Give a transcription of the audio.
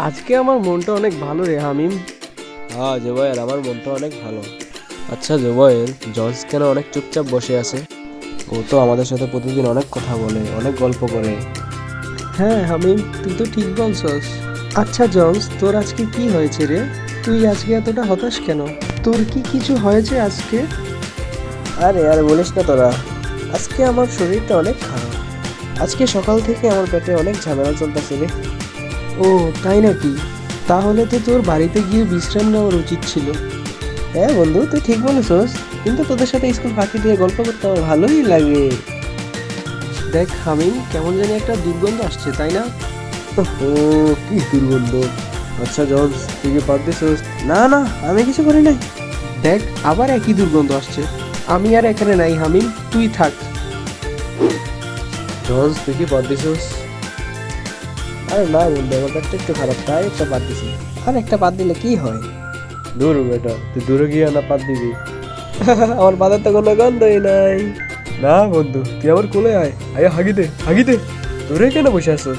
আজকে আমার মনটা অনেক ভালো রে হামিম। হ্যাঁ জুবাইর, আমার মনটা অনেক ভালো। আচ্ছা জুবাইর, জর্জ কেন অনেক চুপচাপ বসে আছে? ও তো আমাদের সাথে প্রতিদিন অনেক কথা বলে, অনেক গল্প করে। হ্যাঁ হামিম, তুই তো ঠিক বলছস। আচ্ছা জন্স, তোর আজকে কি হয়েছে রে? তুই আজকে এতটা হতাশ কেন? তোর কি কিছু হয়েছে আজকে? আরে আর বলিস না তোরা, আজকে আমার শরীরটা অনেক খারাপ। আজকে সকাল থেকে আমার পেটে অনেক ঝামেলা চলতেছে রে। ও তাই নাকি? তাহলে তো তোর বাড়িতে গিয়ে বিশ্রাম নেওয়ার উচিত ছিল। হ্যাঁ বন্ধু, তুই ঠিক বলেছস, কিন্তু তোদের সাথে স্কুল ফাঁকি দিয়ে গল্প করতে আমার ভালোই লাগে। দেখ হামিম, কেমন জানি একটা দুর্গন্ধ আসছে, তাই না? ও, কি দুর্গন্ধ! আচ্ছা জর্জ, তুই কি বাদ দিছিস? না না, আমি কিছু করি নাই। দেখ, আবার একই দুর্গন্ধ আসছে। আমি আর এখানে নাই হামিম, তুই থাক। জর্জ, তুই কি বাদ দিছিস? আরে না বন্ধু, আমার পেটটা একটু খারাপ, তাই একটা বাদ দিছি। আর একটা বাদ দিলে কি হয়? দূর বেটা, তুই দূরে গিয়ে না বাদ দিবি। আমার বাদের তো কোনো গন্ধই নাই। না বন্ধু, তুই আমার কোলে আয়, আয় হাগি দে হাগি দে। দূরে কেন বসে আছো?